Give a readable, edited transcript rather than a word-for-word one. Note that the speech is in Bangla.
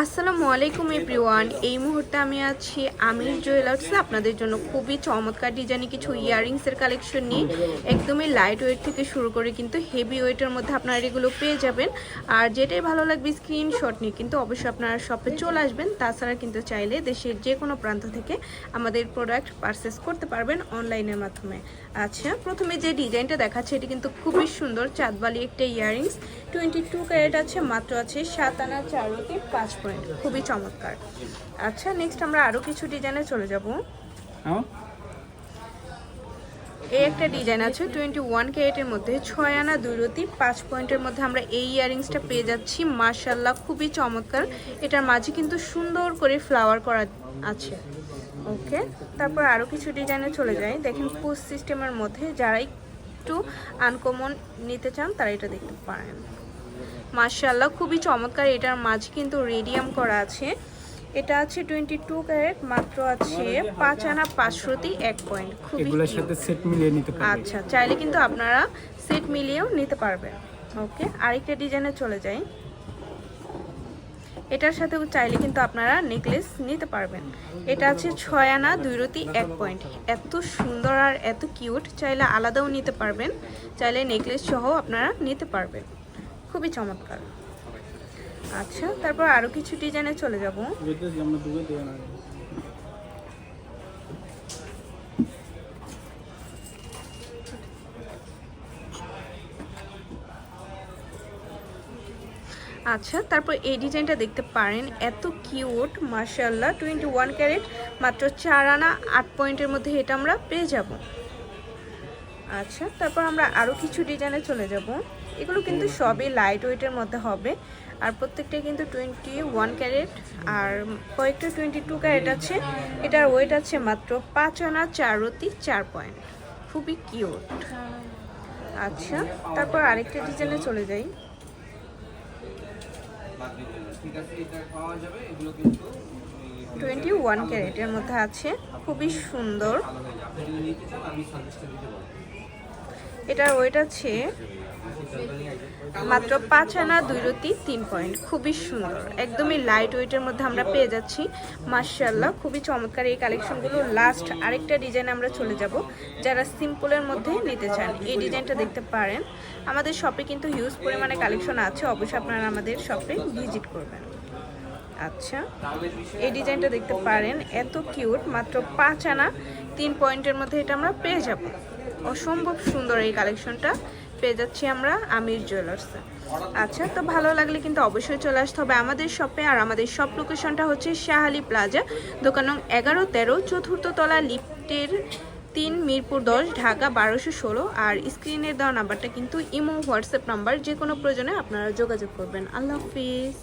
আসসালামু আলাইকুম এভরিওয়ান। এই মুহূর্তে আমি আছি আমির জুয়েলার্সে আপনাদের জন্য খুবই চমৎকার ডিজাইনে কিছু ইয়াররিংসের কালেকশন নিয়ে একদমই লাইট ওয়েট থেকে শুরু করে কিন্তু হেভি ওয়েটের মধ্যে আপনারা এগুলো পেয়ে যাবেন। আর যেটাই ভালো লাগবে স্ক্রিনশট নিয়ে কিন্তু অবশ্যই আপনারা শপে চলে আসবেন। তাছাড়া কিন্তু চাইলে দেশের যে কোনো প্রান্ত থেকে আমাদের প্রোডাক্ট পারচেস করতে পারবেন অনলাইনের মাধ্যমে। আচ্ছা, প্রথমে যে ডিজাইনটা দেখাচ্ছে এটি কিন্তু খুবই সুন্দর চাঁদবালি একটা ইয়াররিংস, 22 ক্যারেট আছে, মাত্র আছে 7 আনা 4 রতি 5 পয়েন্ট, খুবই চমৎকার। আচ্ছা, নেক্সট আমরা আরো কিছু ডিজাইনে চলে যাব। এই একটা ডিজাইন আছে 21 ক্যারেটের মধ্যে 6 আনা 2 রতি 5 পয়েন্টের মধ্যে আমরা এই ইয়াররিংসটা পেয়ে যাচ্ছি। মাশাআল্লাহ, খুবই চমৎকার। এটার মাঝে কিন্তু সুন্দর করে ফ্লাওয়ার করা আছে। ওকে, তারপর আরো কিছু ডিজাইনে চলে যাই। দেখেন পুশ সিস্টেমের মধ্যে যারা একটু আনকমন নিতে চান তারা এটা দেখতে পারেন। মাশাআল্লাহ, খুবই চমৎকার। এটার মাঝে কিন্তু রেডিয়াম করা আছে। এটা আছে 22 ক্যারেট, মাত্র আছে 5 আনা 5 রতি 1 পয়েন্ট, খুবই এগুলোর সাথে সেট মিলিয়ে নিতে পারবেন। আচ্ছা, চাইলে কিন্তু আপনারা সেট মিলিয়েও নিতে পারবেন। ওকে, আরেকটা ডিজাইনে চলে যাই। এটার সাথেও চাইলে কিন্তু আপনারা নেকলেস নিতে পারবেন। এটা আছে 6 আনা 2 রতি 1 পয়েন্ট, এত সুন্দর আর এত কিউট। চাইলে আলাদাও নিতে পারবেন, চাইলে নেকলেস সহ আপনারা নিতে পারবেন, খুবই চমৎকার। আচ্ছা, তারপর আরো কিছু ডিজাইনে চলে যাব। আচ্ছা, তারপর এই ডিজাইনটা দেখতে পারেন, এত কিউট মাশাআল্লাহ। 21 ক্যারেট, মাত্র 4 আনা 8 পয়েন্টের মধ্যে এটা আমরা পেয়ে যাব। আচ্ছা, তারপর আমরা আরো কিছু ডিজাইনে চলে যাব। এগুলো কিন্তু সবই লাইট ওয়েটের মধ্যে হবে আর প্রত্যেকটাই কিন্তু 21 ক্যারেট আর কয়েকটা 22 ক্যারেট আছে। এটার ওয়েট আছে মাত্র 5 আনা 4 রতি 4 পয়েন্ট, খুবই কিউট। আচ্ছা, তারপর আরেকটা ডিজাইনে চলে যাই। 21 ক্যারেটের মধ্যে আছে, খুবই সুন্দর। এটার ওয়েট আছে মাত্র 5 আনা 2 রতি 3 পয়েন্ট, খুবই সুন্দর। একদমই লাইট ওয়েটের মধ্যে আমরা পেয়ে যাচ্ছি। মাশাআল্লাহ, খুবই চমৎকার এই কালেকশনগুলো। লাস্ট আরেকটা ডিজাইন আমরা চলে যাব। যারা সিম্পলের মধ্যে নিতে চান এই ডিজাইনটা দেখতে পারেন। আমাদের শপে কিন্তু হিউজ পরিমাণে কালেকশন আছে, অবশ্যই আপনারা আমাদের শপে ভিজিট করবেন। আচ্ছা, এই ডিজাইনটা দেখতে পারেন, এত কিউট। মাত্র 5 আনা 3 পয়েন্টের মধ্যে এটা আমরা পেয়ে যাব। অসম্ভব সুন্দর এই কালেকশনটা পেয়ে যাচ্ছি আমরা আমির জুয়েলার্সে। আচ্ছা, তো ভালো লাগলে কিন্তু অবশ্যই চলে আসতে হবে আমাদের শপে। আর আমাদের শপ লোকেশনটা হচ্ছে শাহালি প্লাজা, দোকান নং 11-13, চতুর্থ তলা, লিফটের 3, মিরপুর 10, ঢাকা 1216। আর স্ক্রিনে দেওয়া নাম্বারটা কিন্তু ইমো হোয়াটসঅ্যাপ নাম্বার, যে কোনো প্রয়োজনে আপনারা যোগাযোগ করবেন। আল্লাহ হাফিজ।